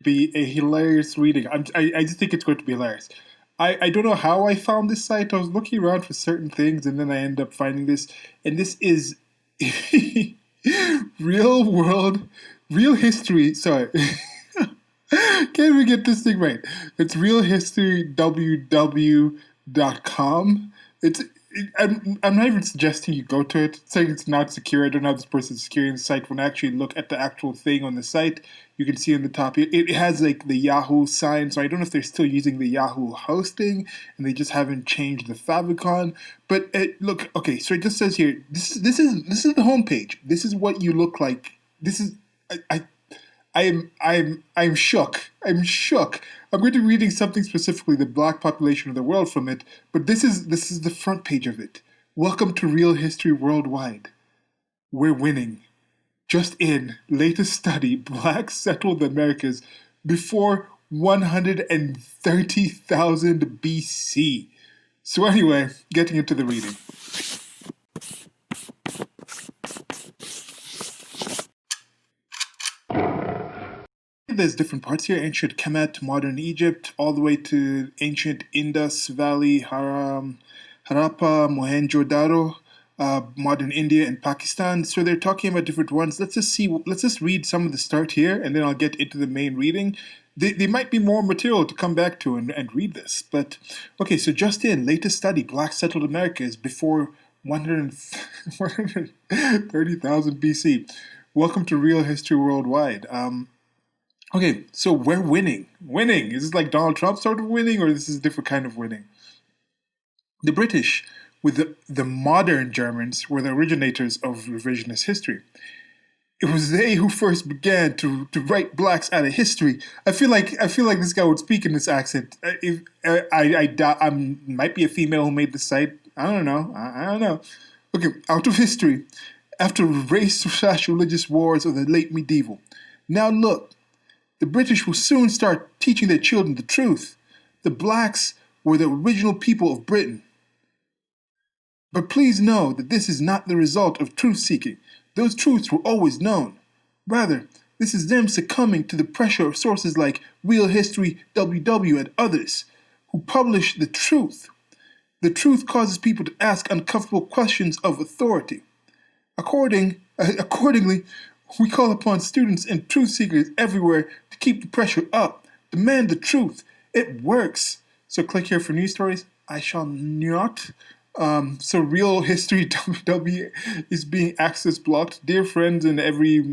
be a hilarious reading. I just think it's going to be hilarious. I don't know how I found this site. I was looking around for certain things, and then I end up finding this. And this is real world, real history. Sorry. Can't we get this thing right? It's realhistoryww.com. I'm not even suggesting you go to it. It's saying it's not secure. I don't know how this person's securing the site. When I actually look at the actual thing on the site, you can see on the top, it has like the Yahoo sign. So I don't know if they're still using the Yahoo hosting and they just haven't changed the favicon. But look, okay, so it just says here, this is the homepage. This is what you look like. This is I'm shook. I'm shook. I'm going to be reading something specifically, the black population of the world from it, but this is the front page of it. Welcome to Real History Worldwide. We're winning. Just in, latest study, blacks settled the Americas before 130,000 BC. So anyway, getting into the reading. There's different parts here: ancient Kemet, modern Egypt, all the way to ancient Indus Valley, Harappa, Mohenjo-daro, modern India and Pakistan. So they're talking about different ones. Let's just read some of the start here, and then I'll get into the main reading. There might be more material to come back to and read this. But, okay, so just in, latest study, black settled Americas before 130,000 BC. Welcome to Real History Worldwide. Okay, so we're winning. Winning. Is this like Donald Trump sort of winning, or this is a different kind of winning? The British, with the modern Germans, were the originators of revisionist history. It was they who first began to write blacks out of history. I feel like this guy would speak in this accent. I doubt might be a female who made the site. I don't know. I don't know. Okay, out of history, after race/religious wars of the late medieval. Now look. The British will soon start teaching their children the truth. The blacks were the original people of Britain. But please know that this is not the result of truth-seeking. Those truths were always known. Rather, this is them succumbing to the pressure of sources like Real History, WW, and others, who publish the truth. The truth causes people to ask uncomfortable questions of authority. Accordingly, we call upon students and truth seekers everywhere to keep the pressure up. Demand the truth. It works. So click here for news stories. I shall not. So Real History WW is being access blocked. Dear friends, every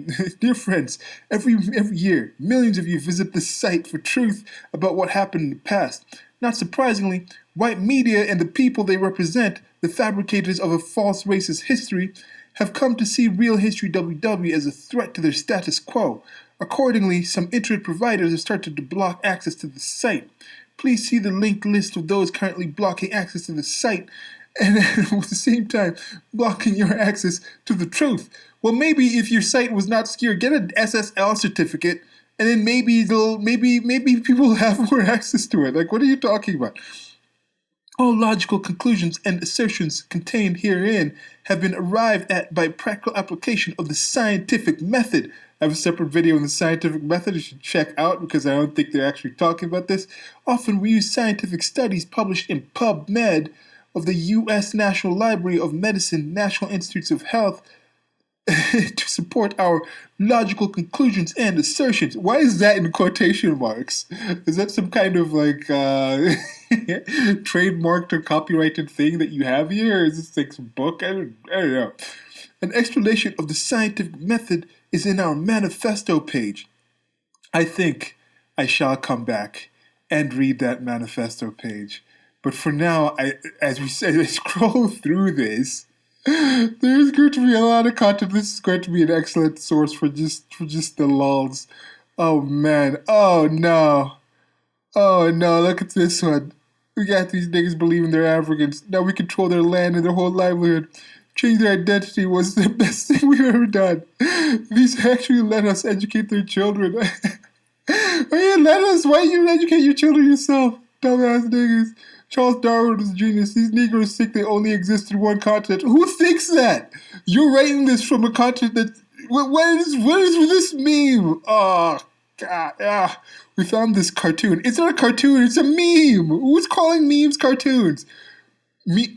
year, millions of you visit this site for truth about what happened in the past. Not surprisingly, white media and the people they represent, the fabricators of a false racist history, have come to see Real History WW as a threat to their status quo. Accordingly, some internet providers have started to block access to the site. Please see the linked list of those currently blocking access to the site, and at the same time blocking your access to the truth. Well, maybe if your site was not secure, get an SSL certificate, and then maybe people will have more access to it. Like, what are you talking about? All logical conclusions and assertions contained herein have been arrived at by practical application of the scientific method. I have a separate video on the scientific method you should check out because I don't think they're actually talking about this. Often we use scientific studies published in PubMed of the U.S. National Library of Medicine, National Institutes of Health, to support our logical conclusions and assertions. Why is that in quotation marks? Is that some kind of like trademarked or copyrighted thing that you have here? Or is this like some book? I don't know. An explanation of the scientific method is in our manifesto page. I think I shall come back and read that manifesto page. But for now, as we said, I scroll through this. There's going to be a lot of content. This is going to be an excellent source for just the lulz. Oh man. Oh no. Oh no, look at this one. We got these niggas believing they're Africans. Now we control their land and their whole livelihood. Change their identity was the best thing we've ever done. These actually let us educate their children. Why don't you educate your children yourself? Dumbass niggas. Charles Darwin was a genius. These Negroes think they only exist in one continent. Who thinks that? You're writing this from a continent that... What does this mean? Oh, We found this cartoon. It's not a cartoon, it's a meme. Who's calling memes cartoons?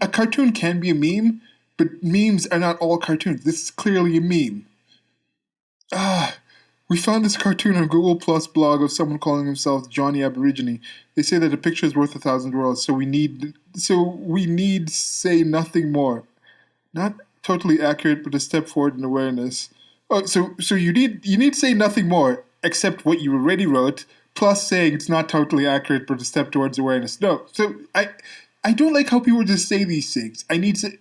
A cartoon can be a meme, but memes are not all cartoons. This is clearly a meme. Ah, we found this cartoon on Google Plus blog of someone calling himself Johnny Aborigine. They say that a picture is worth 1,000 words, so we need say nothing more. Not totally accurate, but a step forward in awareness. Oh, so you need to say nothing more except what you already wrote, plus saying it's not totally accurate, but a step towards awareness. No, so I don't like how people just say these things. I need to.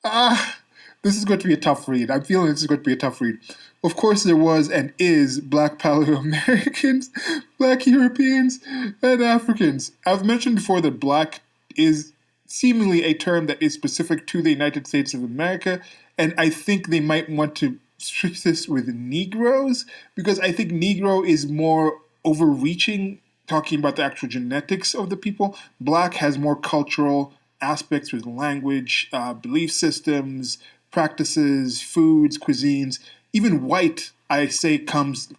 Ah, this is going to be a tough read. I'm feeling this is going to be a tough read. Of course, there was and is Black Paleo Americans, Black Europeans, and Africans. I've mentioned before that Black is seemingly a term that is specific to the United States of America, and I think they might want to switch this with Negroes, because I think Negro is more overreaching, talking about the actual genetics of the people. Black has more cultural aspects with language, belief systems, practices, foods, cuisines. Even white, I say, comes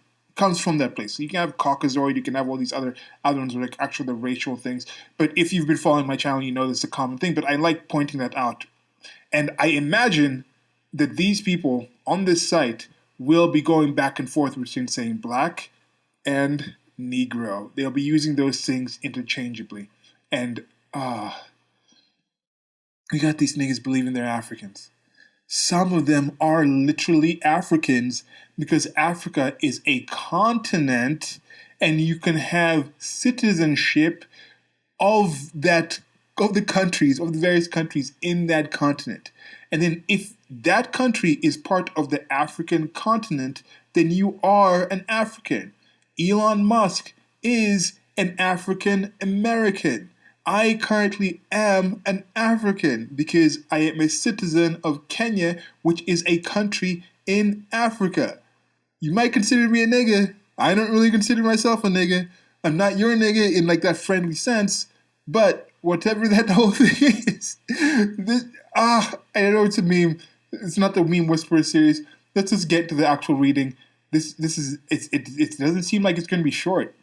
from that place. So you can have Caucasoid, you can have all these other ones, like actually the racial things. But if you've been following my channel, you know this is a common thing. But I like pointing that out. And I imagine that these people on this site will be going back and forth between saying Black and Negro. They'll be using those things interchangeably. And we got these niggas believing they're Africans. Some of them are literally Africans because Africa is a continent and you can have citizenship of the various countries in that continent. And then if that country is part of the African continent, then you are an African. Elon Musk is an African American. I currently am an African because I am a citizen of Kenya, which is a country in Africa. You might consider me a nigga. I don't really consider myself a nigga. I'm not your nigga in like that friendly sense, but whatever that whole thing is, I know it's a meme. It's not the meme whisperer series. Let's just get to the actual reading. It doesn't seem like it's going to be short.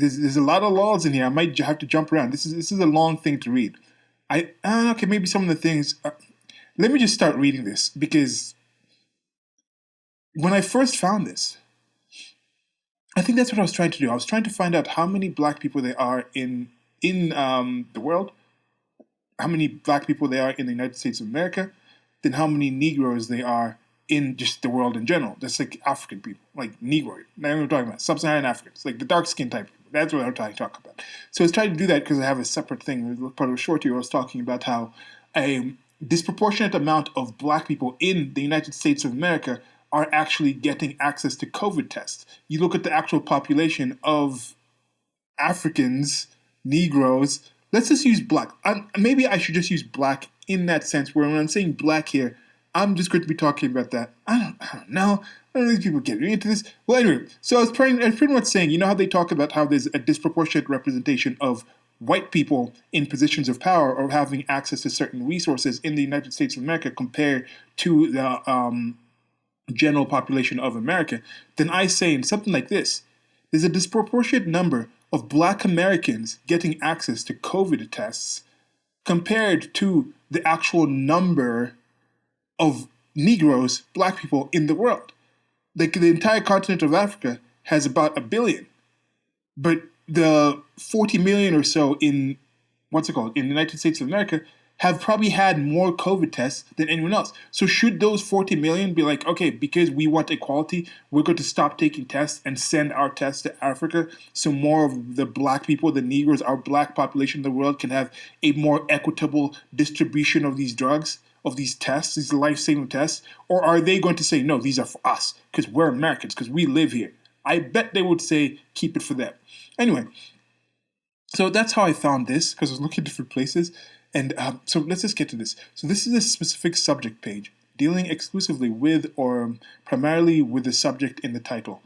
There's a lot of laws in here. I might have to jump around. This is a long thing to read. Okay, maybe some of the things. Let me just start reading this because when I first found this, I think that's what I was trying to do. I was trying to find out how many Black people there are in the world, how many Black people there are in the United States of America, then how many Negroes there are in just the world in general. That's like African people, like Negroid. Now we're talking about sub-Saharan Africans, like the dark skin type people. That's what I'm trying to talk about. So I was trying to do that because I have a separate thing. Part of a short here, I was talking about how a disproportionate amount of Black people in the United States of America are actually getting access to COVID tests. You look at the actual population of Africans, Negroes. Let's just use Black. Maybe I should just use Black in that sense, where when I'm saying Black here, I'm just going to be talking about that. I don't know. I don't know if people get into this. Well, anyway, so I was pretty much saying, you know how they talk about how there's a disproportionate representation of white people in positions of power or having access to certain resources in the United States of America compared to the general population of America, then I say in something like this, there's a disproportionate number of Black Americans getting access to COVID tests compared to the actual number of Negroes, Black people in the world. Like the entire continent of Africa has about 1 billion, but the 40 million or so in in the United States of America have probably had more COVID tests than anyone else. So should those 40 million be like, okay, because we want equality, we're going to stop taking tests and send our tests to Africa so more of the Black people, the Negroes, our Black population in the world can have a more equitable distribution of these drugs, of these tests, these life-saving tests? Or are they going to say, no, these are for us because we're Americans, because we live here? I bet they would say, keep it for them. Anyway, so that's how I found this, because I was looking at different places. And so let's just get to this. So this is a specific subject page dealing exclusively with or primarily with the subject in the title.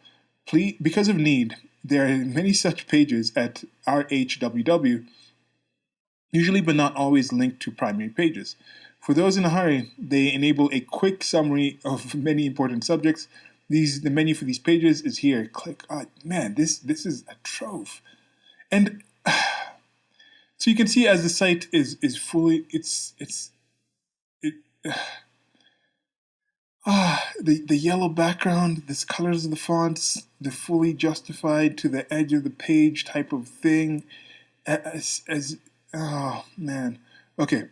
Because of need, there are many such pages at RHWW, usually but not always linked to primary pages. For those in a hurry, they enable a quick summary of many important subjects. The menu for these pages is here. Click. Oh man, this is a trove. And so you can see as the site is fully it the yellow background, the colors of the fonts, the fully justified to the edge of the page type of thing. As oh man, okay.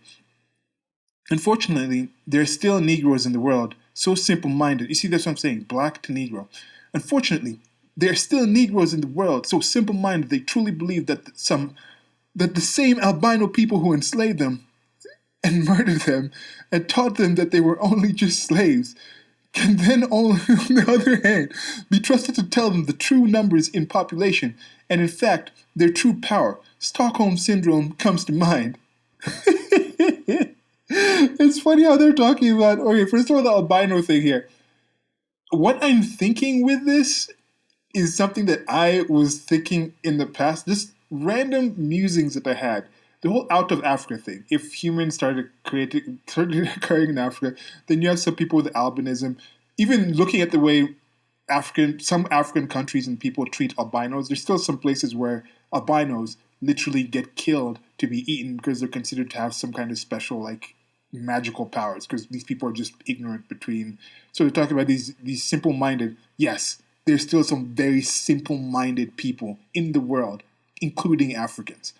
Unfortunately, there are still Negroes in the world so simple-minded. You see, that's what I'm saying, black to Negro. Unfortunately, there are still Negroes in the world so simple-minded they truly believe that the same albino people who enslaved them and murdered them and taught them that they were only just slaves can then, on the other hand, be trusted to tell them the true numbers in population and, in fact, their true power. Stockholm Syndrome comes to mind. It's funny how they're talking about, okay, first of all, the albino thing here. What I'm thinking with this is something that I was thinking in the past, just random musings that I had. The whole out of Africa thing. If humans started occurring in Africa, then you have some people with albinism. Even looking at the way some African countries and people treat albinos, there's still some places where albinos literally get killed to be eaten because they're considered to have some kind of special, like, magical powers, because these people are just ignorant between. So they're talking about these simple-minded. Yes, there's still some very simple-minded people in the world, including Africans.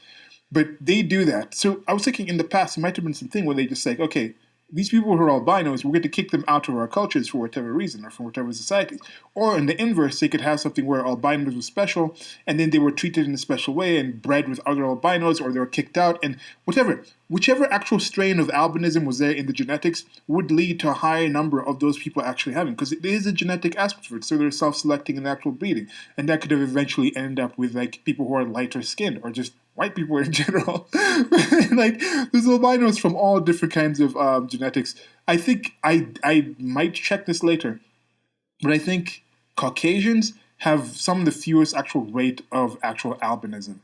But they do that. So I was thinking in the past, it might have been something where they just like, okay, these people who are albinos, we're going to kick them out of our cultures for whatever reason or for whatever societies. Or in the inverse, they could have something where albinos were special and then they were treated in a special way and bred with other albinos, or they were kicked out, and whatever. Whichever actual strain of albinism was there in the genetics would lead to a higher number of those people actually having, because it is a genetic aspect of it. So they're self-selecting in actual breeding. And that could have eventually ended up with like people who are lighter skinned or just white people in general. Like, there's albinos from all different kinds of genetics. I think I might check this later, but I think Caucasians have some of the fewest actual rate of actual albinism.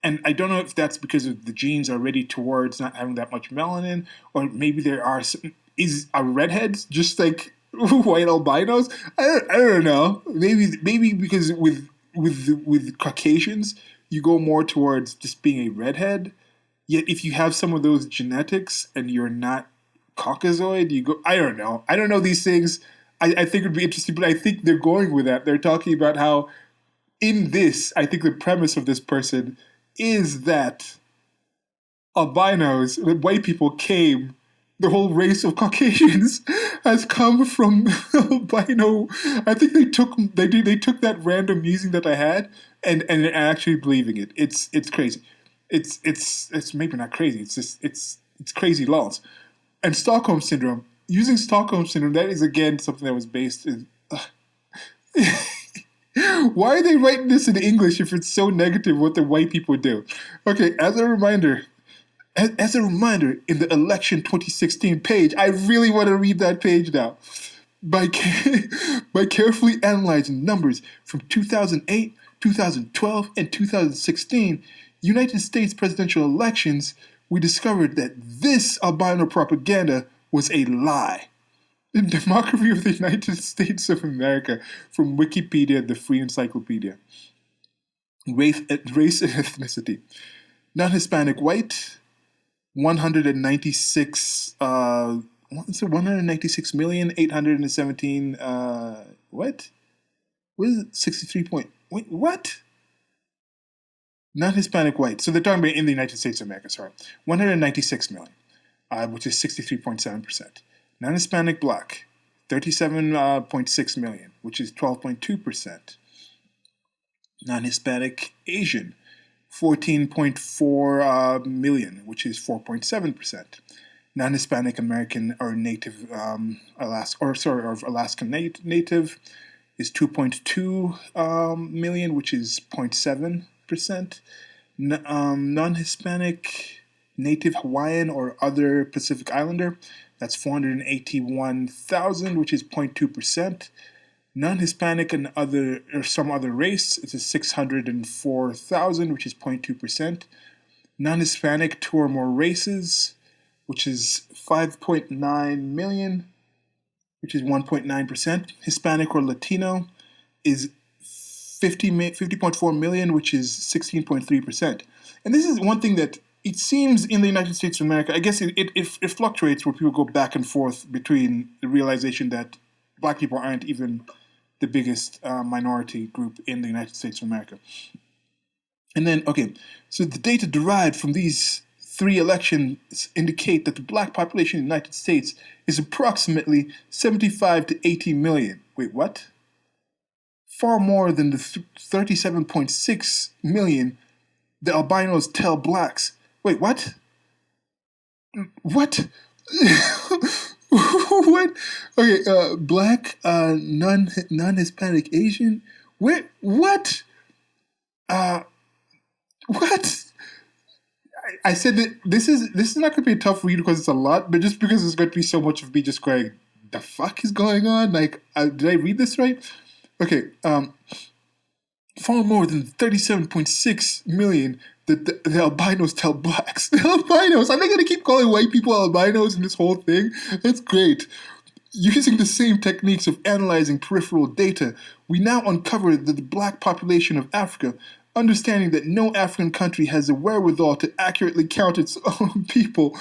And I don't know if that's because of the genes are ready towards not having that much melanin, or maybe there are are redheads just like white albinos? I don't know. Maybe because with Caucasians, you go more towards just being a redhead. Yet if you have some of those genetics and you're not Caucasoid, you go. I don't know. I don't know these things. I think it would be interesting, but I think they're going with that. They're talking about how in this, I think the premise of this person is that albinos, white people came, the whole race of Caucasians has come from albino. I think they took that random musing that I had and actually believing it. It's crazy. It's maybe not crazy. It's just it's crazy laws. And Stockholm Syndrome. Using Stockholm Syndrome, that is again something that was based in. Why are they writing this in English if it's so negative what the white people do? Okay, as a reminder, in the election 2016 page, I really want to read that page now. By carefully analyzing numbers from 2008, 2012, and 2016 United States presidential elections, we discovered that this albino propaganda was a lie. The Demography of the United States of America from Wikipedia, the Free Encyclopedia. Race and ethnicity. Non-Hispanic white, 196, 196,817, what? What is it? 63 point, wait, what? Non-Hispanic white. So they're talking about in the United States of America, sorry. 196 million, which is 63.7%. Non-Hispanic black, 37.6 million, which is 12.2%. Non-Hispanic Asian, 14.4 million, which is 4.7%. Non-Hispanic American or Native Alaskan Native is 2.2 million, which is 0.7%. Non-Hispanic Native Hawaiian or other Pacific Islander, that's 481,000, which is 0.2%. Non-Hispanic and other or some other race, it's a 604,000, which is 0.2%. Non-Hispanic, two or more races, which is 5.9 million, which is 1.9%. Hispanic or Latino is 50.4 million, which is 16.3%. And this is one thing that it seems in the United States of America, I guess it fluctuates where people go back and forth between the realization that black people aren't even the biggest minority group in the United States of America. And then, okay, so the data derived from these three elections indicate that the black population in the United States is approximately 75 to 80 million. Wait, what? Far more than the 37.6 million the albinos tell blacks. Wait, what? What? What? Okay, black, non-Hispanic, Asian. Wait, what? What? I said that this is not going to be a tough read because it's a lot, but just because it's going to be so much of me just going, the fuck is going on? Like, did I read this right? Okay, far more than 37.6 million the albinos tell blacks. The albinos, are they going to keep calling white people albinos in this whole thing? That's great. Using the same techniques of analyzing peripheral data, we now uncover that the black population of Africa, understanding that no African country has the wherewithal to accurately count its own people.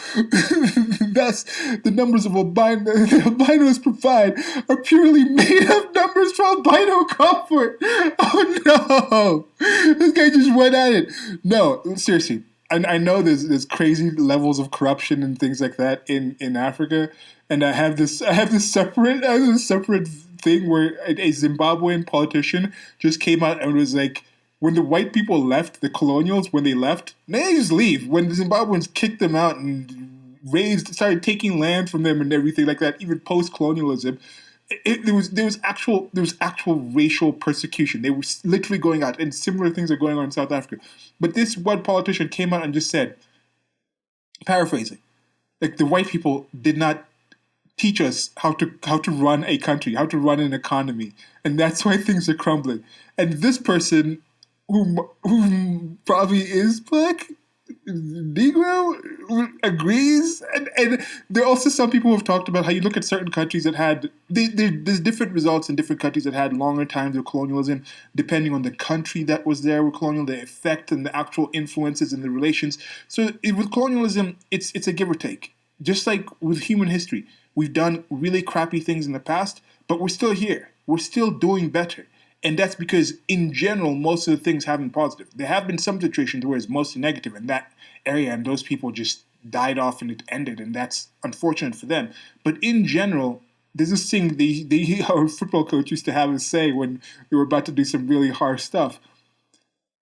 Thus, the numbers of albinos provide are purely made-up numbers for albino comfort. Oh no! This guy just went at it. No, seriously. I know there's crazy levels of corruption and things like that in Africa, and I have this separate thing where a Zimbabwean politician just came out and was like, when the white people left, the colonials, when they left, they just leave. When the Zimbabweans kicked them out and started taking land from them and everything like that, even post-colonialism, there was actual racial persecution. They were literally going out, and similar things are going on in South Africa. But this one politician came out and just said, paraphrasing, like the white people did not teach us how to run a country, how to run an economy, and that's why things are crumbling. And this person, who probably is black, Negro, agrees. And there are also some people who have talked about how you look at certain countries that had, there's different results in different countries that had longer times of colonialism, depending on the country that was there with colonial, the effect and the actual influences and the relations. So with colonialism, it's a give or take. Just like with human history, we've done really crappy things in the past, but we're still here. We're still doing better. And that's because, in general, most of the things have been positive. There have been some situations where it's mostly negative in that area, and those people just died off and it ended, and that's unfortunate for them. But in general, there's this thing our football coach used to have us say when we were about to do some really harsh stuff.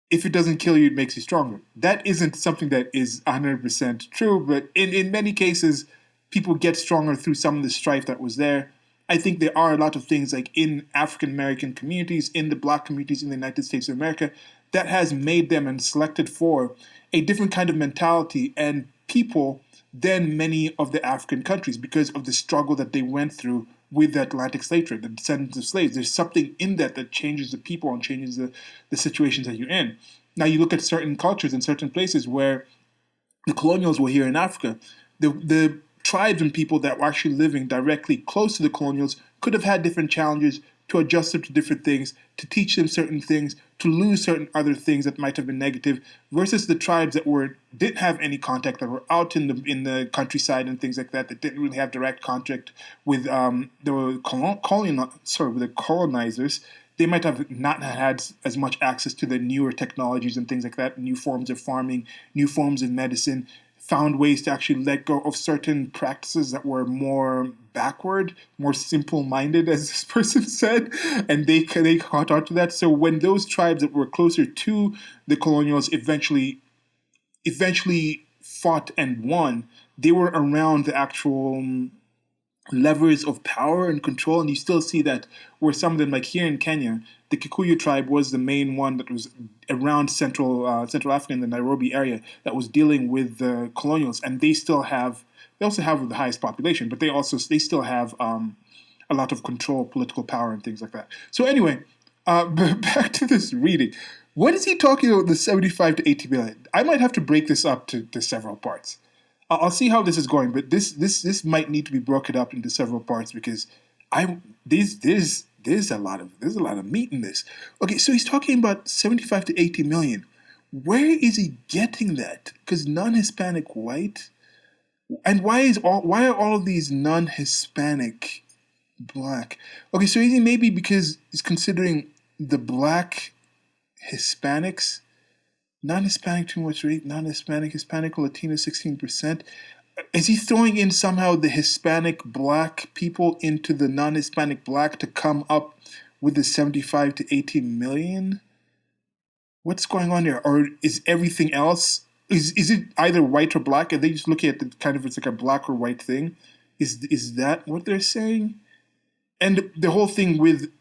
If it doesn't kill you, it makes you stronger. That isn't something that is 100% true, but in many cases, people get stronger through some of the strife that was there. I think there are a lot of things like in African American communities, in the black communities in the United States of America, that has made them and selected for a different kind of mentality and people than many of the African countries because of the struggle that they went through with the Atlantic slave trade, the descendants of slaves. There's something in that changes the people and changes the situations that you're in. Now you look at certain cultures in certain places where the colonials were here in Africa, the tribes and people that were actually living directly close to the colonials could have had different challenges to adjust them to different things, to teach them certain things, to lose certain other things that might have been negative, versus the tribes that didn't have any contact, that were out in the countryside and things like that, that didn't really have direct contact with the colonizers. They might have not had as much access to the newer technologies and things like that, new forms of farming, new forms of medicine, found ways to actually let go of certain practices that were more backward, more simple-minded, as this person said, and they caught on to that. So when those tribes that were closer to the colonials eventually fought and won, they were around the actual levers of power and control, and you still see that where some of them, like here in Kenya, the Kikuyu tribe was the main one that was around Central Africa in the Nairobi area that was dealing with the colonials, and they also have the highest population, but they still have a lot of control, political power, and things like that. So anyway, back to this reading. What is he talking about? The 75 to 80 million. I might have to break this up to several parts. I'll see how this is going, but this might need to be broken up into several parts because I there's a lot of meat in this. Okay, so he's talking about 75 to 80 million. Where is he getting that? Because non-Hispanic white, and why are all of these non-Hispanic black? Okay, so is he maybe because he's considering the black Hispanics, non-Hispanic too much rate, non-Hispanic, Hispanic, Latino 16%. Is he throwing in somehow the Hispanic black people into the non-Hispanic black to come up with the 75 to 80 million? What's going on here? Or is everything else, is it either white or black? Are they just looking at the kind of, it's like a black or white thing? Is that what they're saying? And the whole thing with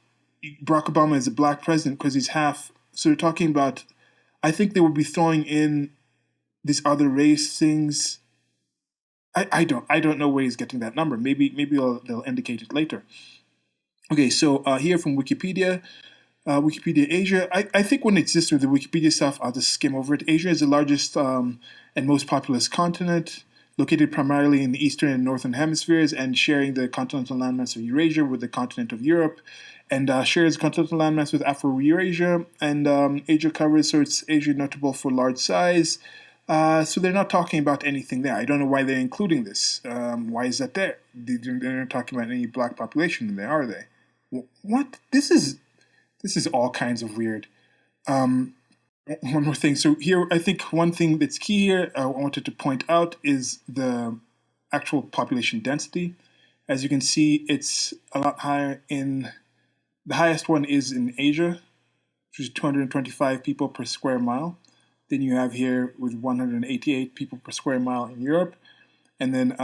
Barack Obama as a black president because he's half, so they're talking about, I think they would be throwing in these other race things. I don't know where he's getting that number. Maybe they'll indicate it later. Okay, so here from Wikipedia, Wikipedia Asia. I think when it's just with the Wikipedia stuff, I'll just skim over it. Asia is the largest and most populous continent, located primarily in the eastern and northern hemispheres, and sharing the continental landmass of Eurasia with the continent of Europe, and shares continental landmass with Afro-Eurasia, and Asia covers, so it's Asia notable for large size. So they're not talking about anything there. I don't know why they're including this. Why is that there? They're not talking about any black population in there, are they? What? This is all kinds of weird. One more thing. So here, I think one thing that's key here I wanted to point out is the actual population density. As you can see, it's a lot higher in, the highest one is in Asia, which is 225 people per square mile. Then you have here with 188 people per square mile in Europe, and then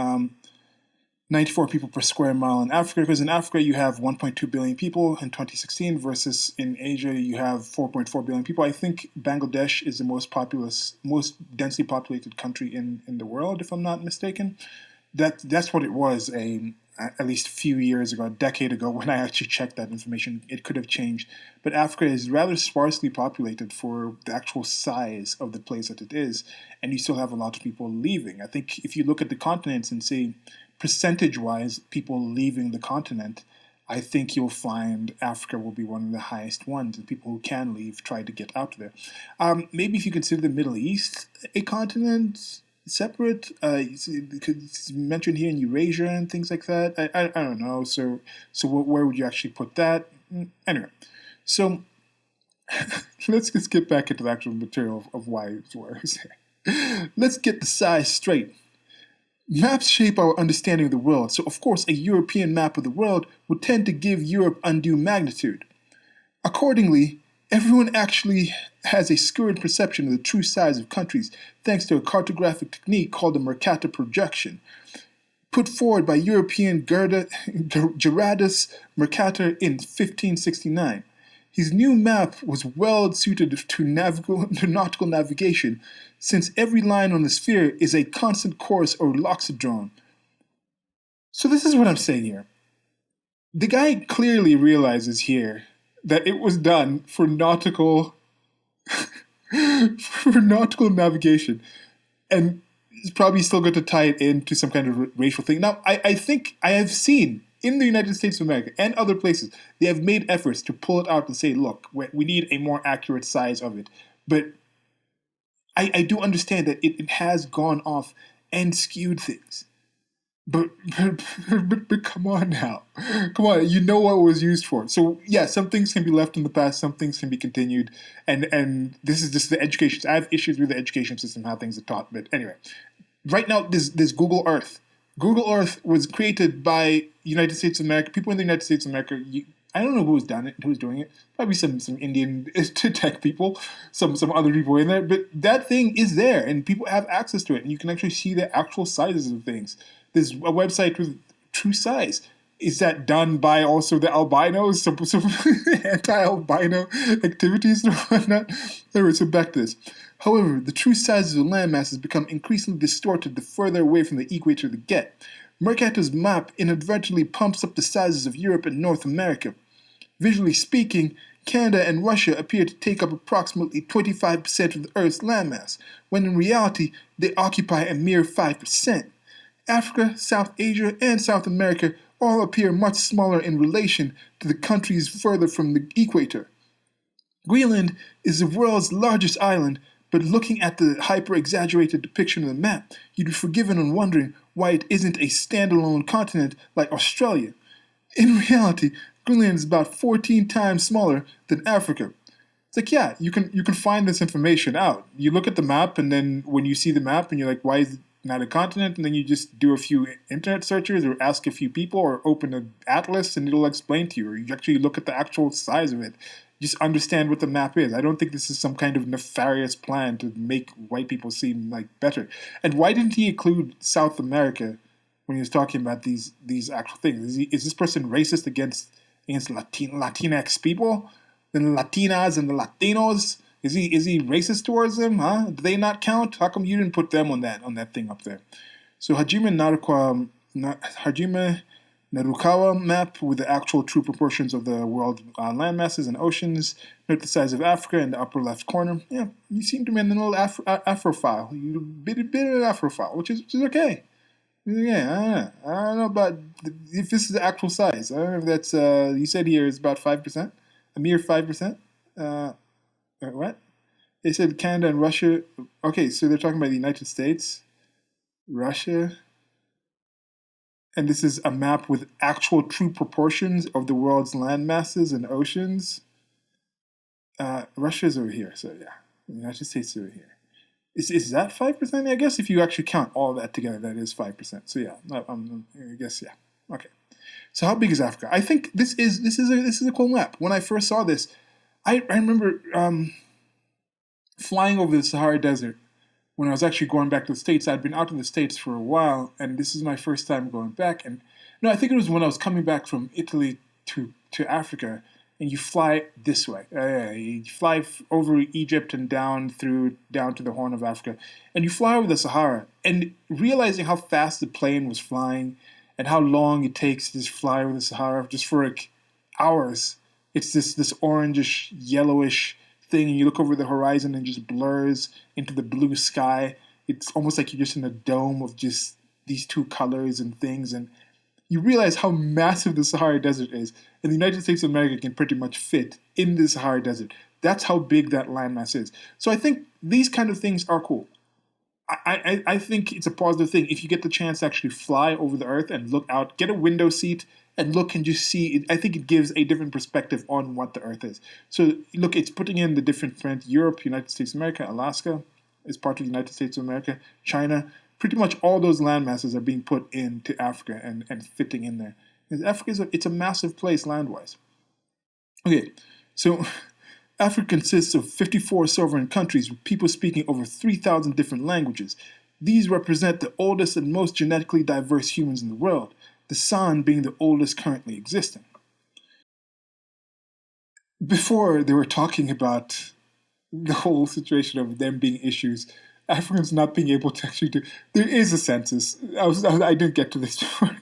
94 people per square mile in Africa, because in Africa you have 1.2 billion people in 2016 versus in Asia you have 4.4 billion people. I think Bangladesh is the most densely populated country in the world, if I'm not mistaken. That's what it was at least a few years ago, a decade ago, when I actually checked that information. It could have changed. But Africa is rather sparsely populated for the actual size of the place that it is, and you still have a lot of people leaving. I think if you look at the continents and say percentage-wise people leaving the continent, I think you'll find Africa will be one of the highest ones. The people who can leave try to get out of there. Maybe if you consider the Middle East a continent, separate, because it's mentioned here in Eurasia and things like that. I don't know. So where would you actually put that? Anyway, so let's just get back into the actual material of why it's worse. Let's get the size straight. Maps shape our understanding of the world, so of course a European map of the world would tend to give Europe undue magnitude. Accordingly, everyone actually has a skewed perception of the true size of countries thanks to a cartographic technique called the Mercator projection, put forward by European Gerardus Mercator in 1569. His new map was well suited to nautical navigation, since every line on the sphere is a constant course or loxodrome. So this is what I'm saying here. The guy clearly realizes here that it was done for nautical navigation, and he's probably still going to tie it into some kind of racial thing. Now, I think I have seen in the United States of America and other places, they have made efforts to pull it out and say, look, we need a more accurate size of it. But I do understand that it has gone off and skewed things. But come on now. Come on, you know what it was used for. So yeah, some things can be left in the past, some things can be continued, and this is just the education. I have issues with the education system, how things are taught, but anyway. Right now, there's Google Earth. Google Earth was created by United States of America, people in the United States of America. I don't know who's doing it. Probably some Indian tech people, some other people in there. But that thing is there, and people have access to it, and you can actually see the actual sizes of things. There's a website with true size. Is that done by also the albinos? Some anti-albino activities and whatnot? Anyway, so back to this. However, the true sizes of landmass has become increasingly distorted the further away from the equator they get. Mercator's map inadvertently pumps up the sizes of Europe and North America. Visually speaking, Canada and Russia appear to take up approximately 25% of the Earth's landmass, when in reality they occupy a mere 5%. Africa, South Asia, and South America all appear much smaller in relation to the countries further from the equator. Greenland is the world's largest island, but looking at the hyper-exaggerated depiction of the map, you'd be forgiven on wondering why it isn't a standalone continent like Australia. In reality, Greenland is about 14 times smaller than Africa. It's like, yeah, you can find this information out. You look at the map, and then when you see the map, and you're like, why is it not a continent? And then you just do a few internet searches, or ask a few people, or open an atlas, and it'll explain to you. Or you actually look at the actual size of it. Just understand what the map is. I don't think this is some kind of nefarious plan to make white people seem like better. And why didn't he include South America when he was talking about these actual things? Is this person racist against Latinx people? The Latinas and the Latinos? Is he racist towards them? Huh? Do they not count? How come you didn't put them on that thing up there? So Hajime Narukawa map with the actual true proportions of the world land masses and oceans. Note the size of Africa in the upper left corner. Yeah, you seem to be in the little Afrophile. You're a bit of an Afrophile, which is okay. Yeah, I don't know about if this is the actual size. I don't know if that's, you said here is about 5%, a mere 5%. What? They said Canada and Russia. Okay, so they're talking about the United States, Russia, and this is a map with actual true proportions of the world's land masses and oceans. Russia's over here, so yeah, the United States is over here. Is that 5%? I guess if you actually count all that together, that is 5%. So yeah, I guess yeah. Okay. So how big is Africa? I think this is a cool map. When I first saw this, I remember flying over the Sahara Desert when I was actually going back to the States. I'd been out of the States for a while, and this is my first time going back. And no, I think it was when I was coming back from Italy to Africa, and you fly this way. You fly over Egypt and down to the Horn of Africa, and you fly over the Sahara, and realizing how fast the plane was flying and how long it takes to just fly over the Sahara just for like hours. It's this orangish, yellowish thing, and you look over the horizon and it just blurs into the blue sky. It's almost like you're just in a dome of just these two colors and things, and you realize how massive the Sahara Desert is, and the United States of America can pretty much fit in the Sahara Desert. That's how big that landmass is. So I think these kind of things are cool. I think it's a positive thing if you get the chance to actually fly over the Earth and look out, get a window seat, and look and just see. I think it gives a different perspective on what the Earth is. So look, it's putting in the different Europe, United States of America, Alaska is part of the United States of America, China. Pretty much all those land masses are being put into Africa and fitting in there. Because Africa it's a massive place land-wise. Okay, so Africa consists of 54 sovereign countries with people speaking over 3,000 different languages. These represent the oldest and most genetically diverse humans in the world, the San being the oldest currently existing. Before, they were talking about the whole situation of them being issues, Africans not being able to actually do. There is a census. I didn't get to this before.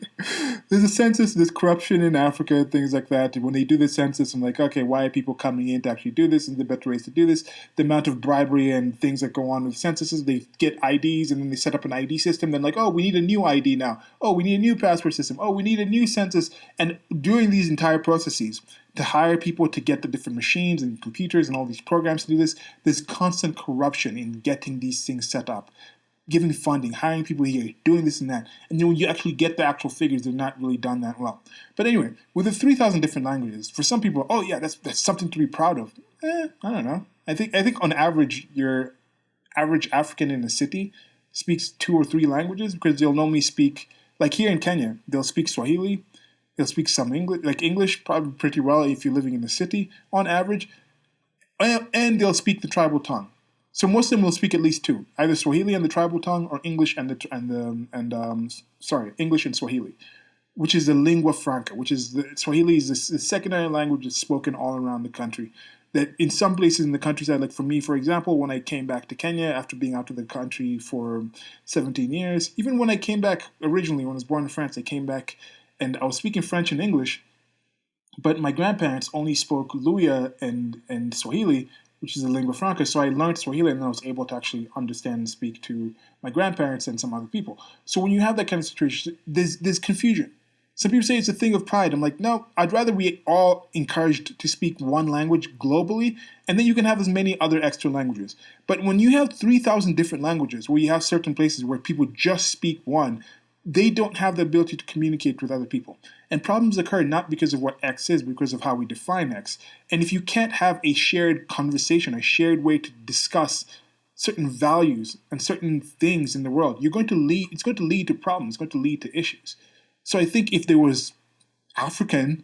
There's a census. There's corruption in Africa, things like that. And when they do the census, I'm like, okay, why are people coming in to actually do this? And the better ways to do this. The amount of bribery and things that go on with censuses. They get IDs and then they set up an ID system. Then like, oh, we need a new ID now. Oh, we need a new passport system. Oh, we need a new census. And during these entire processes, to hire people to get the different machines and computers and all these programs to do this, there's constant corruption in getting these things set up, giving funding, hiring people here, doing this and that. And then when you actually get the actual figures, they're not really done that well. But anyway, with the 3,000 different languages, for some people, oh yeah, that's something to be proud of. I don't know. I think on average, your average African in a city speaks 2 or 3 languages, because they'll normally speak, like here in Kenya, they'll speak Swahili. They'll speak some English probably pretty well if you're living in the city on average, and they'll speak the tribal tongue. So most of them will speak at least 2, either Swahili and the tribal tongue, or English and English and Swahili, which is the lingua franca, which is Swahili is the secondary language that's spoken all around the country. That in some places in the countryside, like for me, for example, when I came back to Kenya after being out of the country for 17 years, even when I came back originally, when I was born in France, I came back and I was speaking French and English, but my grandparents only spoke Luya and Swahili, which is a lingua franca, so I learned Swahili and then I was able to actually understand and speak to my grandparents and some other people. So when you have that kind of situation, there's confusion. Some people say it's a thing of pride. I'm like, no, I'd rather we all encouraged to speak one language globally, and then you can have as many other extra languages. But when you have 3,000 different languages, where you have certain places where people just speak one, they don't have the ability to communicate with other people. And problems occur not because of what X is, but because of how we define X. And if you can't have a shared conversation, a shared way to discuss certain values and certain things in the world, it's going to lead to problems, it's going to lead to issues. So I think if there was African,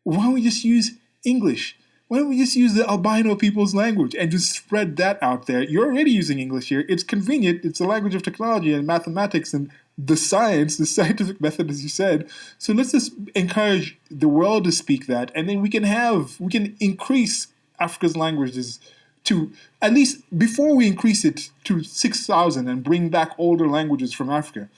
why don't we just use English? Why don't we just use the albino people's language and just spread that out there? You're already using English here. It's convenient. It's the language of technology and mathematics and the science, the scientific method, as you said. So let's just encourage the world to speak that, and then we can increase Africa's languages to, at least before we increase it to 6,000 and bring back older languages from Africa.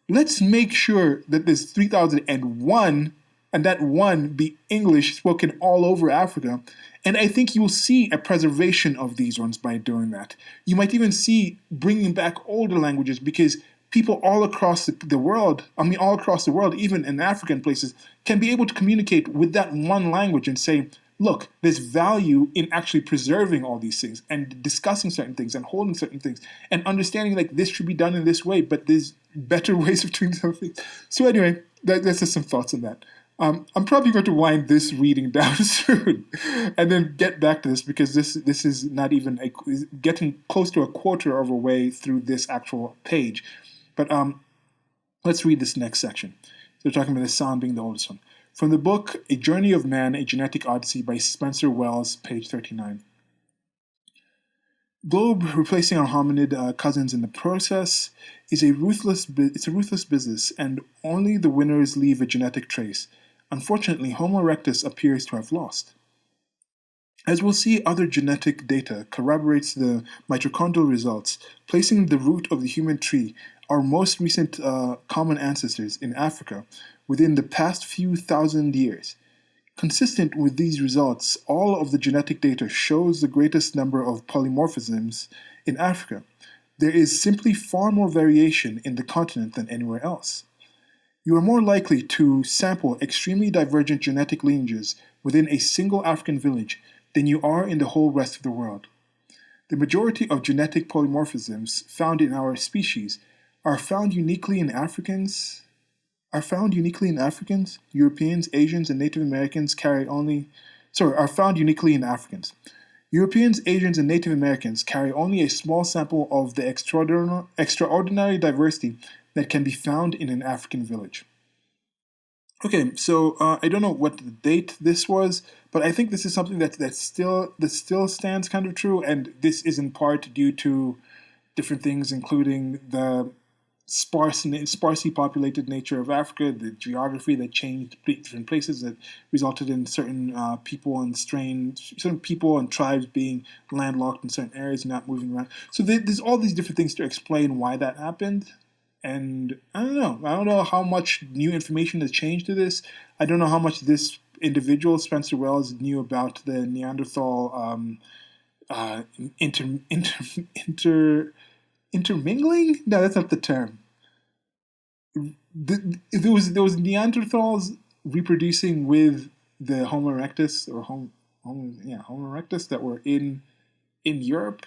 Let's make sure that there's 3001 and that one be English spoken all over Africa. And I think you'll see a preservation of these ones by doing that. You might even see bringing back older languages, because people all across the world, all across the world, even in African places, can be able to communicate with that one language and say, look, there's value in actually preserving all these things and discussing certain things and holding certain things and understanding like this should be done in this way, but there's better ways of doing something. So anyway, that's just some thoughts on that. I'm probably going to wind this reading down soon and then get back to this, because this is not even getting close to a quarter of a way through this actual page. But let's read this next section. So we're talking about the sound being the oldest one. From the book, A Journey of Man, A Genetic Odyssey by Spencer Wells, page 39. Globe replacing our hominid cousins in the process is a ruthless business, and only the winners leave a genetic trace. Unfortunately, Homo erectus appears to have lost. As we'll see, other genetic data corroborates the mitochondrial results, placing the root of the human tree, our most recent common ancestors in Africa, within the past few thousand years. Consistent with these results, all of the genetic data shows the greatest number of polymorphisms in Africa. There is simply far more variation in the continent than anywhere else. You are more likely to sample extremely divergent genetic lineages within a single African village than you are in the whole rest of the world. The majority of genetic polymorphisms found in our species are found uniquely in Africans, Europeans, Asians, and Native Americans are found uniquely in Africans. Europeans, Asians, and Native Americans carry only a small sample of the extraordinary diversity that can be found in an African village. Okay, so I don't know what the date this was, but I think this is something that still stands kind of true, and this is in part due to different things, including the sparsely populated nature of Africa, the geography that changed different places that resulted in certain people and tribes being landlocked in certain areas, not moving around. So there's all these different things to explain why that happened. And I don't know how much new information has changed to this. I don't know how much this individual, Spencer Wells, knew about the Neanderthal intermingling? No, that's not the term. There was Neanderthals reproducing with the Homo erectus Homo erectus that were in Europe.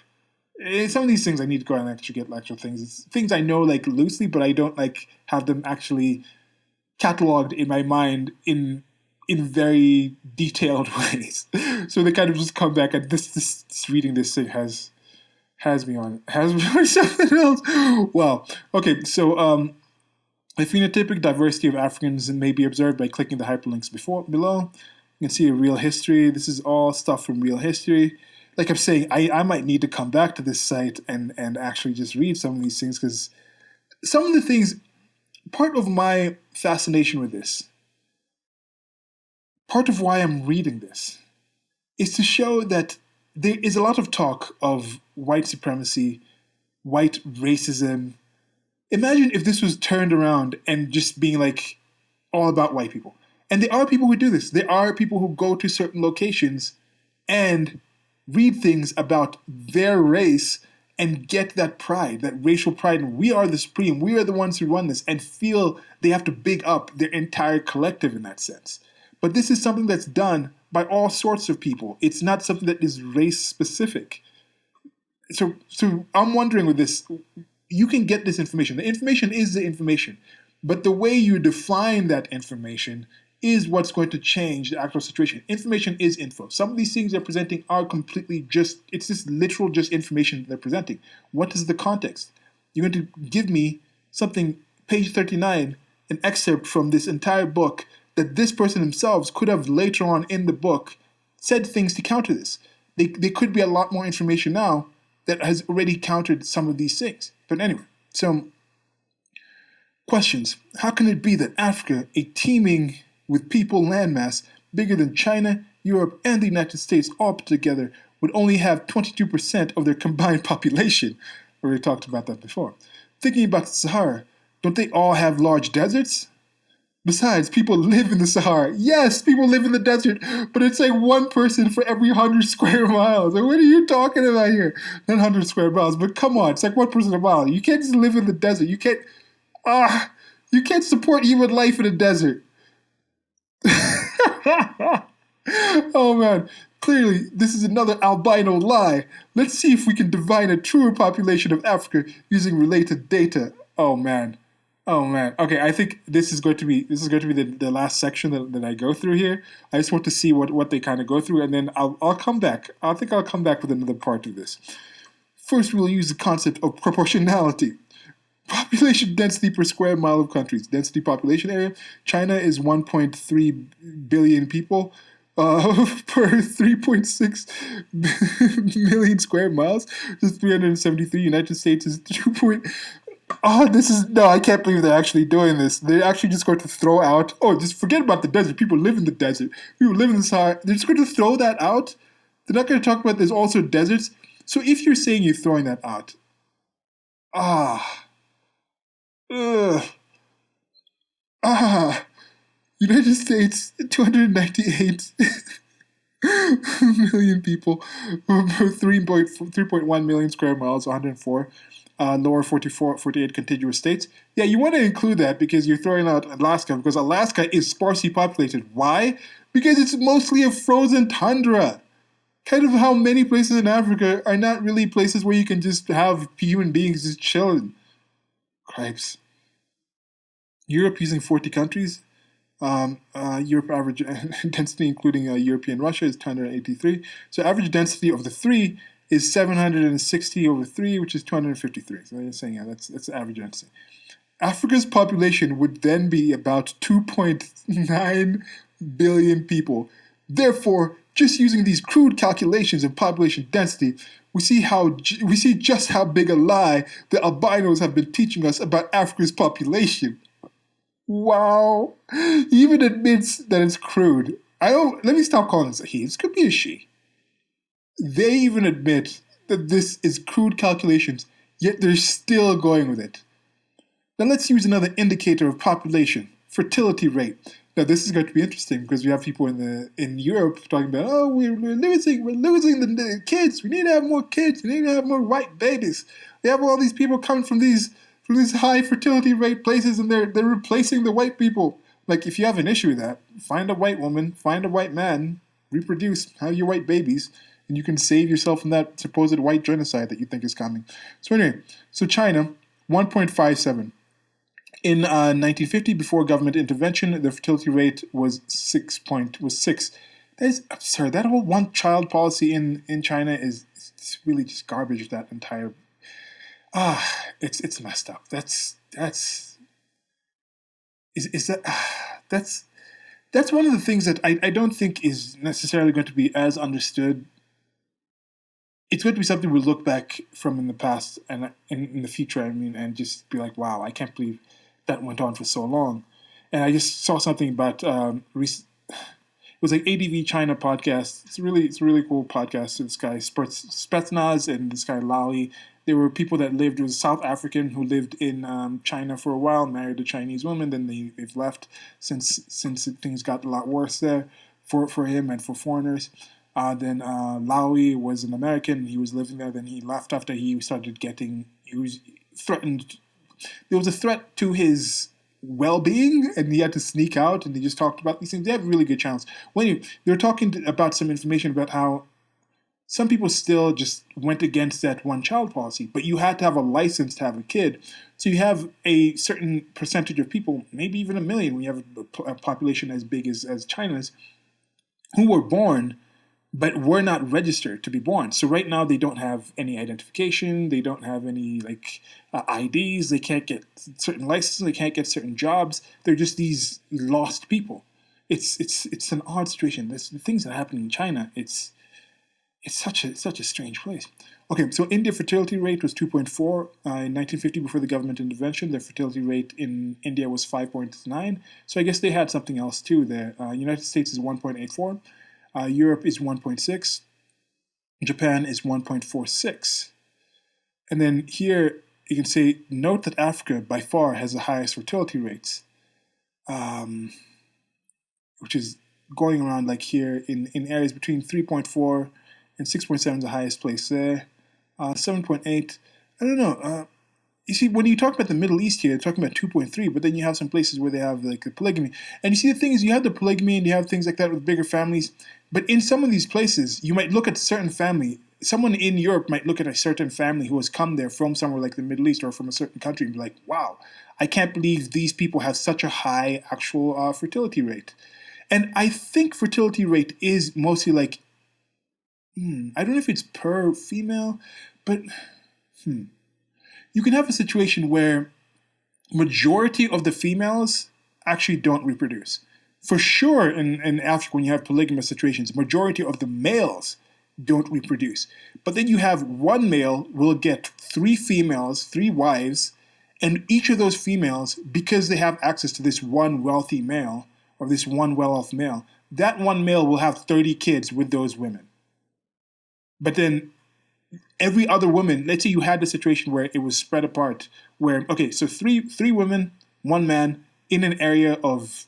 Some of these things I need to go and actually get actual things. It's things I know like loosely, but I don't like have them actually cataloged in my mind in very detailed ways. So they kind of just come back, and this reading this thing has me on something else. Well, okay, so the phenotypic diversity of Africans may be observed by clicking the hyperlinks below. You can see a real history. This is all stuff from real history. Like I'm saying, I might need to come back to this site and actually just read some of these things, because some of the things, part of my fascination with this, part of why I'm reading this, is to show that there is a lot of talk of white supremacy, white racism. Imagine if this was turned around and just being like all about white people. And there are people who do this. There are people who go to certain locations and read things about their race and get that pride, that racial pride, and we are the supreme, we are the ones who run this, and feel they have to big up their entire collective in that sense. But this is something that's done by all sorts of people. It's not something that is race specific. So I'm wondering with this, you can get this information. The information is the information, but the way you define that information is what's going to change the actual situation. Information is info. Some of these things they're presenting are completely it's just literal just information they're presenting. What is the context? You're going to give me something, page 39, an excerpt from this entire book that this person themselves could have later on in the book said things to counter this. There could be a lot more information now that has already countered some of these things. But anyway, so questions. How can it be that Africa, a teeming with people landmass bigger than China, Europe, and the United States all put together, would only have 22% of their combined population? We already talked about that before. Thinking about the Sahara, don't they all have large deserts? Besides, people live in the Sahara. Yes, people live in the desert, but it's like one person for every 100 square miles. Like, what are you talking about here? Not 100 square miles, but come on, it's like one person a mile. You can't just live in the desert. You can't support human life in a desert. Oh man, clearly this is another albino lie. Let's see if we can divine a truer population of Africa using related data. Oh man. Okay, I think this is going to be the last section that I go through here. I just want to see what they kind of go through, and then I'll come back. I think I'll come back with another part of this. First, we'll use the concept of proportionality. Population density per square mile of countries. Density population area. China is 1.3 billion people per 3.6 million square miles. This is 373. United States is 2. I can't believe they're actually doing this. They're actually just going to throw out, just forget about the desert. People live in the desert. People live in the Sahara. They're just going to throw that out. They're not going to talk about there's also deserts. So if you're saying you're throwing that out, United States, 298 million people, 3.1 million square miles, 104. Lower 48 contiguous states. Yeah, you want to include that because you're throwing out Alaska, because Alaska is sparsely populated. Why? Because it's mostly a frozen tundra. Kind of how many places in Africa are not really places where you can just have human beings just chilling. Cripes. Europe using 40 countries. Europe average density, including European Russia, is 283. So average density of the three is 760 over 3, which is 253. So you're saying, that's the average density. Africa's population would then be about 2.9 billion people. Therefore, just using these crude calculations of population density, we see just how big a lie the albinos have been teaching us about Africa's population. Wow. He even admits that it's crude. Let me stop calling this a he. This could be a she. They even admit that this is crude calculations, yet they're still going with it. Now let's use another indicator of population, fertility rate. Now this is going to be interesting because we have people in Europe talking about, we're losing the kids. We need to have more kids. We need to have more white babies. We have all these people coming from these high fertility rate places, and they're replacing the white people. Like, if you have an issue with that, find a white woman, find a white man, reproduce, have your white babies, and you can save yourself from that supposed white genocide that you think is coming. So anyway, China, 1.57. In 1950, before government intervention, the fertility rate was 6. That is absurd. That whole one-child policy in China is really just garbage. That entire it's messed up. That's one of the things that I don't think is necessarily going to be as understood. It's going to be something we'll look back from in the past and in the future, and just be like, wow, I can't believe that went on for so long. And I just saw something about it was like ADV China podcast. It's a really cool podcast. So this guy Spetsnaz and this guy Lali. There were people that lived. It was a South African who lived in China for a while, married a Chinese woman. Then they've left since things got a lot worse there for him and for foreigners. Then Lowy was an American. He was living there. Then he left after he started getting. He was threatened. There was a threat to his well-being, and he had to sneak out. And they just talked about these things. They have a really good channels. When they were talking about some information about how some people still just went against that one-child policy, but you had to have a license to have a kid. So you have a certain percentage of people, maybe even a million, when you have a population as big as China's, who were born but were not registered to be born. So right now they don't have any identification, they don't have any IDs, they can't get certain licenses, they can't get certain jobs. They're just these lost people. It's an odd situation. The things that happen in China, it's such a strange place. Okay, so India fertility rate was 2.4 in 1950 before the government intervention. The fertility rate in India was 5.9. So I guess they had something else too there. United States is 1.84. Europe is 1.6. Japan is 1.46. And then here you can say, note that Africa by far has the highest fertility rates, which is going around like here in areas between 3.4 and 6.7 is the highest place there. 7.8, I don't know. You see, when you talk about the Middle East here, they're talking about 2.3, but then you have some places where they have like the polygamy. And you see, the thing is, you have the polygamy and you have things like that with bigger families. But in some of these places, you might look at a certain family. Someone in Europe might look at a certain family who has come there from somewhere like the Middle East or from a certain country and be like, wow, I can't believe these people have such a high actual fertility rate. And I think fertility rate is mostly like, I don't know if it's per female, but you can have a situation where majority of the females actually don't reproduce. For sure, in Africa, when you have polygamous situations, majority of the males don't reproduce. But then you have one male will get 3 females, 3 wives, and each of those females, because they have access to this one wealthy male or this one well-off male, that one male will have 30 kids with those women. But then every other woman, let's say you had the situation where it was spread apart, where, okay, so three women, 1 man in an area of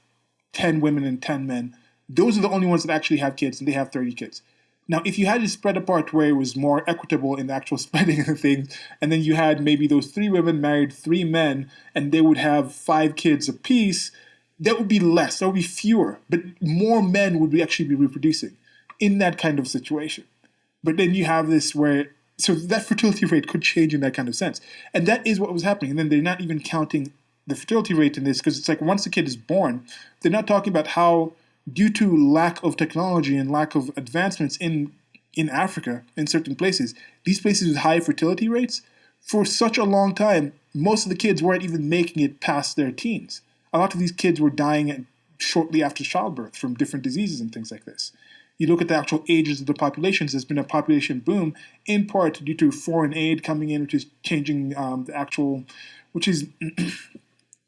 10 women and 10 men, those are the only ones that actually have kids, and they have 30 kids. Now, if you had it spread apart where it was more equitable in the actual spreading of the things, and then you had maybe those 3 women married 3 men, and they would have 5 kids apiece, that would be less, that would be fewer, but more men would actually be reproducing in that kind of situation. But then you have this where, so that fertility rate could change in that kind of sense. And that is what was happening. And then they're not even counting the fertility rate in this, because it's like once the kid is born, they're not talking about how, due to lack of technology and lack of advancements in Africa, in certain places, these places with high fertility rates, for such a long time, most of the kids weren't even making it past their teens. A lot of these kids were dying shortly after childbirth from different diseases and things like this. You look at the actual ages of the populations, there's been a population boom, in part due to foreign aid coming in, which is changing the actual, which is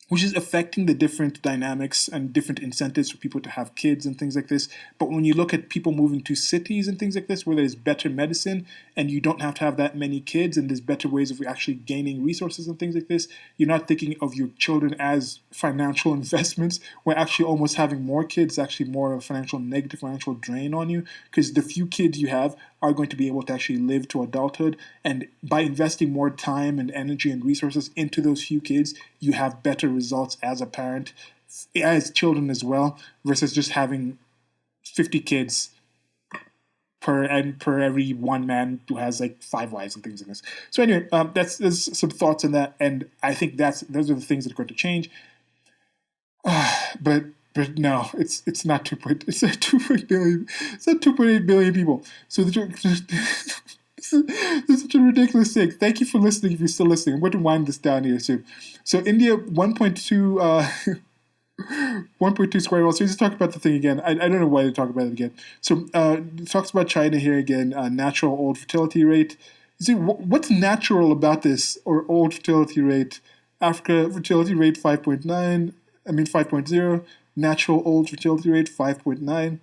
which is affecting the different dynamics and different incentives for people to have kids and things like this. But when you look at people moving to cities and things like this, where there's better medicine and you don't have to have that many kids and there's better ways of actually gaining resources and things like this, you're not thinking of your children as financial investments, where actually almost having more kids is actually more of a financial negative, financial drain on you, because the few kids you have are going to be able to actually live to adulthood. And by investing more time and energy and resources into those few kids, you have better results as a parent, as children as well, versus just having 50 kids per every one man who has like 5 wives and things like this. So anyway, there's some thoughts on that, and I think those are the things that are going to change. But no, it's not 2.8 billion. It's not 2.8 billion people. So this is such a ridiculous thing. Thank you for listening. If you're still listening, I'm going to wind this down here soon. So India 1.2 1.2 square miles. So let's talk about the thing again. I don't know why they talk about it again. So it talks about China here again. Natural old fertility rate. You see, what's natural about this or old fertility rate? Africa fertility rate 5.0. Natural old fertility rate 5.9.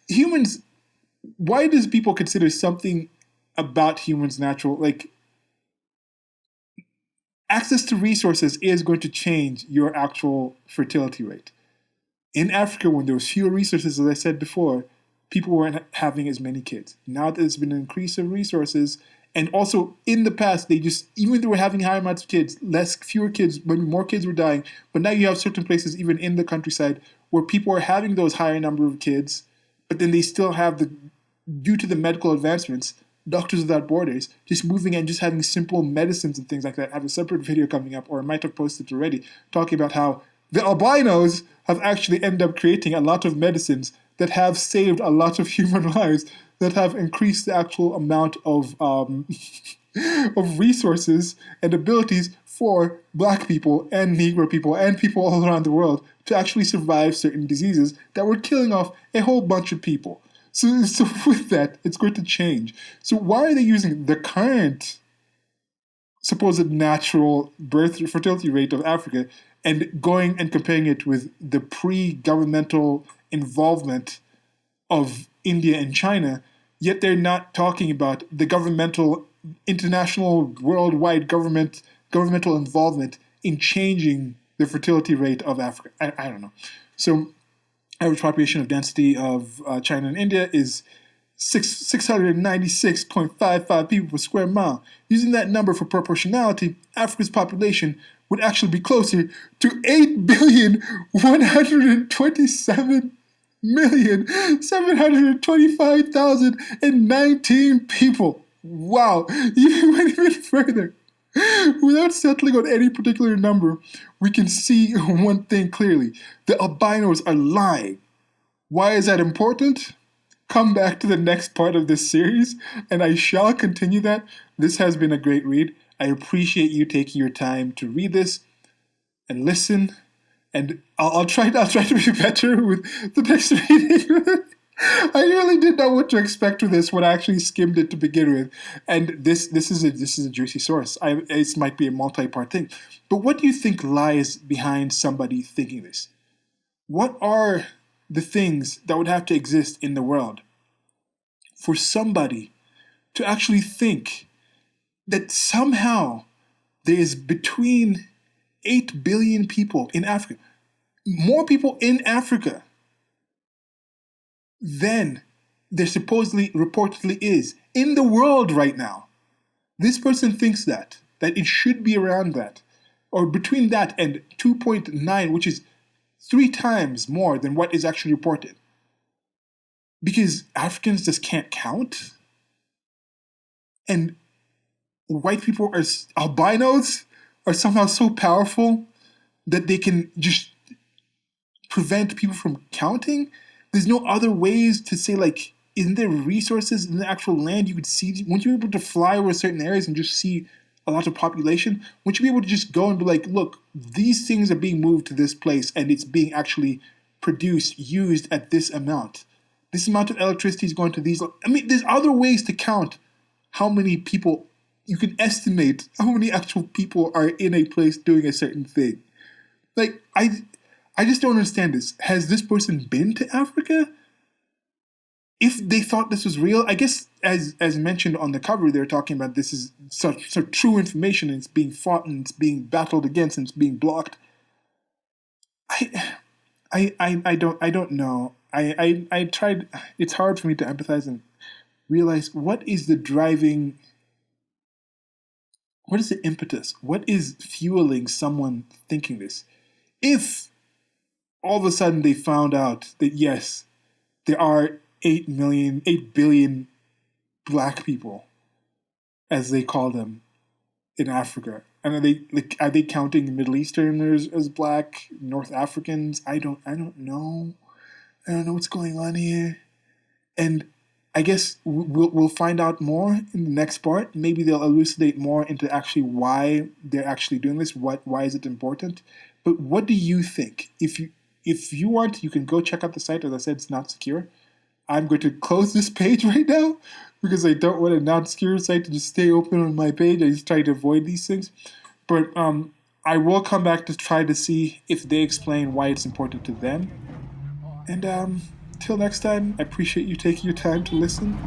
Humans, why does people consider something about humans natural? Like, access to resources is going to change your actual fertility rate. In Africa, when there was fewer resources, as I said before, people weren't having as many kids. Now that there's been an increase of resources, and also in the past, they just, even if they were having higher amounts of kids, fewer kids, maybe more kids were dying. But now you have certain places, even in the countryside, where people are having those higher number of kids, but then they still have due to the medical advancements, Doctors Without Borders, just moving and just having simple medicines and things like that. I have a separate video coming up, or I might have posted it already, talking about how the albinos have actually ended up creating a lot of medicines that have saved a lot of human lives, that have increased the actual amount of of resources and abilities for Black people and Negro people and people all around the world to actually survive certain diseases that were killing off a whole bunch of people. So with that, it's going to change. So why are they using the current supposed natural fertility rate of Africa and going and comparing it with the pre-governmental involvement of India and China, yet they're not talking about the governmental, international, worldwide governmental involvement in changing the fertility rate of Africa? I don't know. So average population of density of China and India is 696.55 people per square mile. Using that number for proportionality, Africa's population would actually be closer to 8,127,725,019 people. Wow, even went even further. Without settling on any particular number, we can see one thing clearly. The albinos are lying. Why is that important? Come back to the next part of this series, and I shall continue that. This has been a great read. I appreciate you taking your time to read this and listen, and I'll try to be better with the next reading. I really didn't know what to expect with this when I actually skimmed it to begin with, and this is a juicy source. It might be a multi-part thing, but what do you think lies behind somebody thinking this? What are the things that would have to exist in the world for somebody to actually think that somehow there is between 8 billion people in Africa, more people in Africa than there reportedly is in the world right now? This person thinks that it should be around that, or between that and 2.9, which is 3 times more than what is actually reported. Because Africans just can't count? And white people albinos are somehow so powerful that they can just prevent people from counting? There's no other ways to say, like, isn't there resources in the actual land you could see? Wouldn't you be able to fly over certain areas and just see a lot of population? Wouldn't you be able to just go and be like, look, these things are being moved to this place and it's being actually produced, used at this amount. This amount of electricity is going to these. I mean, there's other ways to count how many people, you can estimate how many actual people are in a place doing a certain thing. Like, I just don't understand this. Has this person been to Africa? If they thought this was real, I guess as mentioned on the cover, they're talking about this is such true information and it's being fought and it's being battled against and it's being blocked. I don't know. I tried. It's hard for me to empathize and realize what is the impetus? What is fueling someone thinking this? If all of a sudden they found out that yes, there are 8 billion Black people, as they call them, in Africa, and are they counting Middle Easterners as Black, North Africans? I don't know. I don't know what's going on here, and I guess we'll find out more in the next part. Maybe they'll elucidate more into actually why they're actually doing this. Why is it important? But what do you think? If you want, you can go check out the site. As I said, it's not secure. I'm going to close this page right now because I don't want a non-secure site to just stay open on my page. I just try to avoid these things. But I will come back to try to see if they explain why it's important to them. And till next time, I appreciate you taking your time to listen.